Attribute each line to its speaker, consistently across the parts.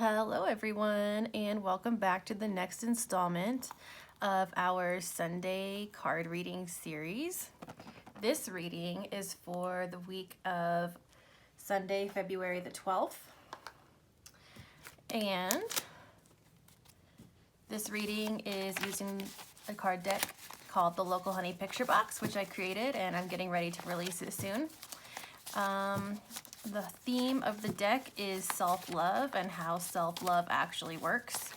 Speaker 1: Hello everyone, and welcome back to the next installment of our Sunday card reading series. This reading is for the week of Sunday, February the 12th. And this reading is using a card deck called the Local Honey Picture Box, which I created and I'm getting ready to release it soon. The theme of the deck is self-love and how self-love actually works.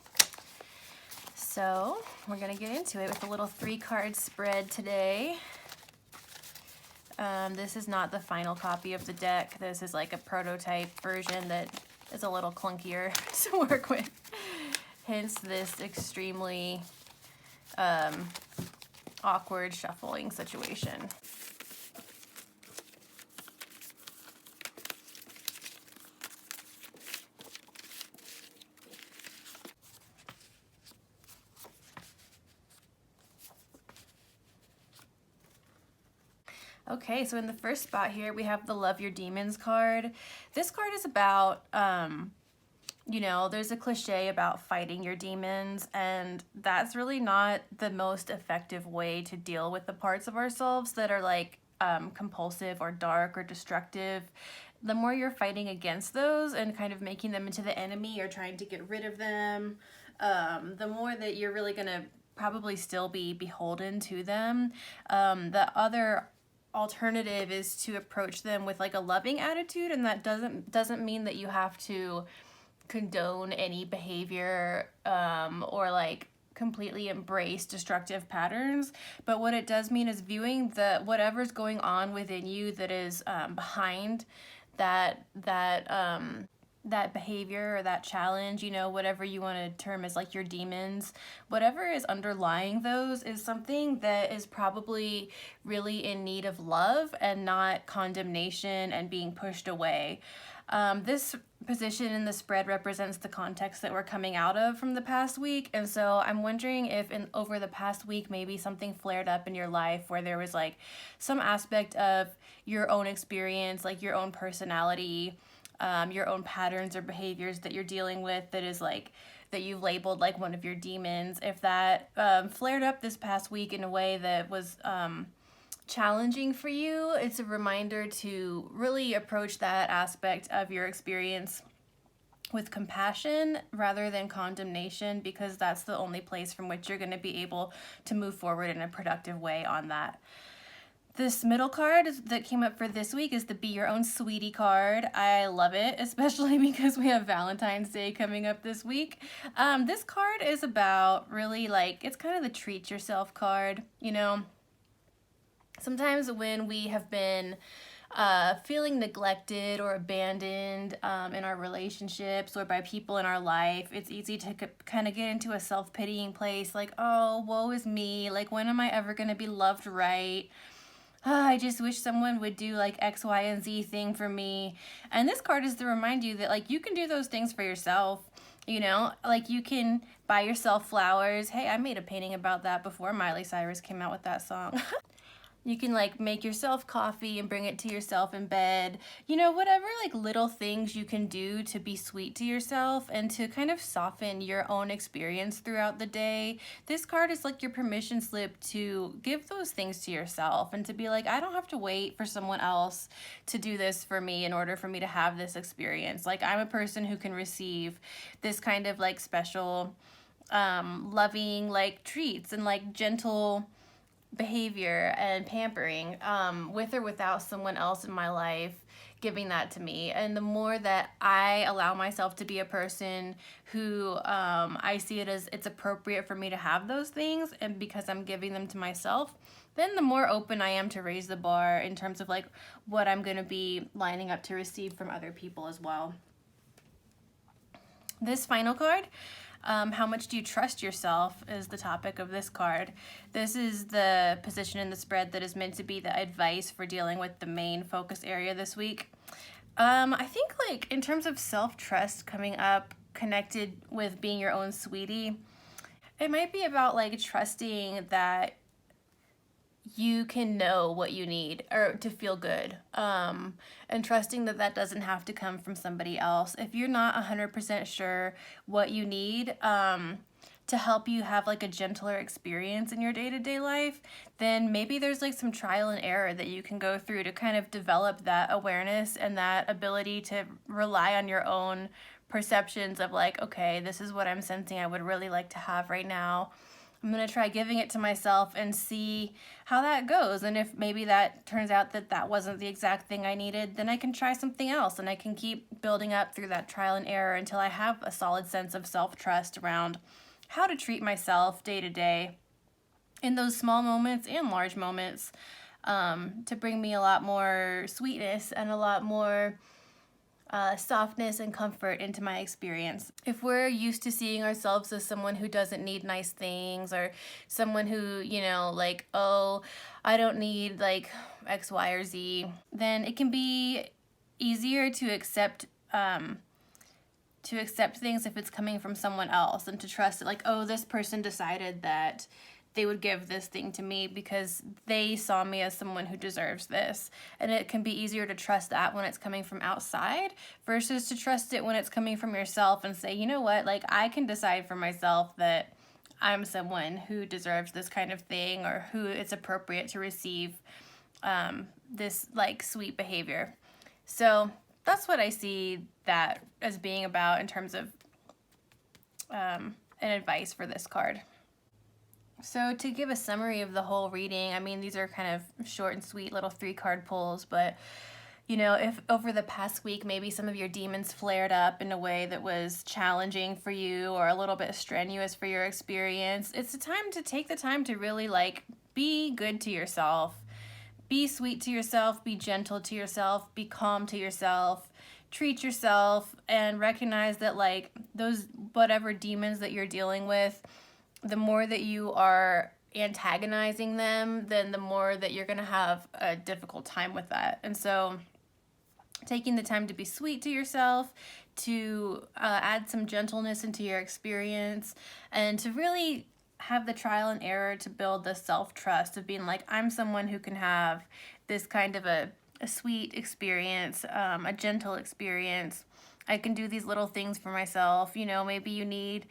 Speaker 1: So we're going to get into it with a little 3-card spread today. This is not the final copy of the deck. This is like a prototype version that is a little clunkier to work with. Hence this extremely awkward shuffling situation. Okay, so in the first spot here, we have the Love Your Demons card. This card is about, there's a cliche about fighting your demons, and that's really not the most effective way to deal with the parts of ourselves that are like compulsive or dark or destructive. The more you're fighting against those and kind of making them into the enemy or trying to get rid of them, the more that you're really gonna probably still be beholden to them. The other alternative is to approach them with like a loving attitude, and that doesn't mean that you have to condone any behavior or like completely embrace destructive patterns, but what it does mean is viewing the whatever's going on within you that is behind that behavior or that challenge, whatever you want to term as like your demons, whatever is underlying those is something that is probably really in need of love and not condemnation and being pushed away. This position in the spread represents the context that we're coming out of from the past week, and so I'm wondering if over the past week maybe something flared up in your life where there was like some aspect of your own experience, like your own personality, your own patterns or behaviors that you're dealing with that is like that you've labeled like one of your demons. If that flared up this past week in a way that was challenging for you, it's a reminder to really approach that aspect of your experience with compassion rather than condemnation, because that's the only place from which you're going to be able to move forward in a productive way on that. This middle card that came up for this week is the Be Your Own Sweetie card. I love it, especially because we have Valentine's Day coming up this week. This card is about really like, it's kind of the treat yourself card, Sometimes when we have been feeling neglected or abandoned in our relationships or by people in our life, it's easy to kind of get into a self-pitying place like, oh, woe is me, like when am I ever going to be loved right? I just wish someone would do like X, Y, and Z thing for me. And this card is to remind you that like you can do those things for yourself. Like you can buy yourself flowers. Hey, I made a painting about that before Miley Cyrus came out with that song. You can like make yourself coffee and bring it to yourself in bed. Whatever like little things you can do to be sweet to yourself and to kind of soften your own experience throughout the day. This card is like your permission slip to give those things to yourself and to be like, I don't have to wait for someone else to do this for me in order for me to have this experience. Like I'm a person who can receive this kind of like special, loving like treats and like gentle behavior and pampering with or without someone else in my life giving that to me. And the more that I allow myself to be a person who I see it as it's appropriate for me to have those things, and because I'm giving them to myself, then the more open I am to raise the bar in terms of like what I'm going to be lining up to receive from other people as well. This final card, how much do you trust yourself, is the topic of this card. This is the position in the spread that is meant to be the advice for dealing with the main focus area this week. I think like in terms of self-trust coming up connected with being your own sweetie, it might be about like trusting that you can know what you need or to feel good, and trusting that that doesn't have to come from somebody else. If you're not 100% sure what you need, to help you have like a gentler experience in your day-to-day life, then maybe there's like some trial and error that you can go through to kind of develop that awareness and that ability to rely on your own perceptions of like, okay, this is what I'm sensing I would really like to have right now. I'm going to try giving it to myself and see how that goes. And if maybe that turns out that that wasn't the exact thing I needed, then I can try something else, and I can keep building up through that trial and error until I have a solid sense of self-trust around how to treat myself day to day in those small moments and large moments, to bring me a lot more sweetness and a lot more softness and comfort into my experience. If we're used to seeing ourselves as someone who doesn't need nice things, or someone who, you know, like, oh, I don't need like X, Y, or Z, then it can be easier to accept things if it's coming from someone else, and to trust it, like, oh, this person decided that they would give this thing to me because they saw me as someone who deserves this. And it can be easier to trust that when it's coming from outside versus to trust it when it's coming from yourself and say, you know what, like, I can decide for myself that I'm someone who deserves this kind of thing, or who it's appropriate to receive this like sweet behavior. So that's what I see that as being about in terms of an advice for this card. So to give a summary of the whole reading, I mean, these are kind of short and sweet little 3-card pulls, but you know, if over the past week maybe some of your demons flared up in a way that was challenging for you or a little bit strenuous for your experience, it's a time to take the time to really like be good to yourself. Be sweet to yourself, be gentle to yourself, be calm to yourself, treat yourself, and recognize that like those whatever demons that you're dealing with, the more that you are antagonizing them, then the more that you're going to have a difficult time with that. And so taking the time to be sweet to yourself, to add some gentleness into your experience, and to really have the trial and error to build the self-trust of being like, I'm someone who can have this kind of a sweet experience, a gentle experience. I can do these little things for myself. You know, maybe you need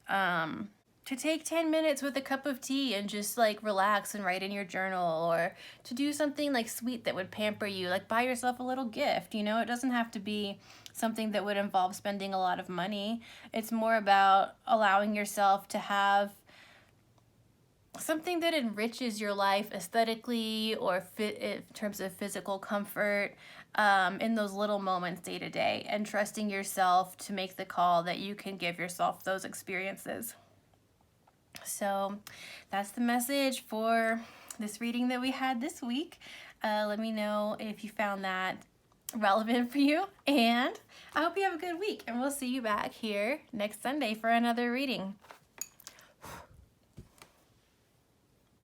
Speaker 1: to take 10 minutes with a cup of tea and just like relax and write in your journal, or to do something like sweet that would pamper you, like buy yourself a little gift. You know, it doesn't have to be something that would involve spending a lot of money. It's more about allowing yourself to have something that enriches your life aesthetically or in terms of physical comfort, in those little moments day to day, and trusting yourself to make the call that you can give yourself those experiences. So that's the message for this reading that we had this week. Let me know if you found that relevant for you, and I hope you have a good week, and we'll see you back here next Sunday for another reading.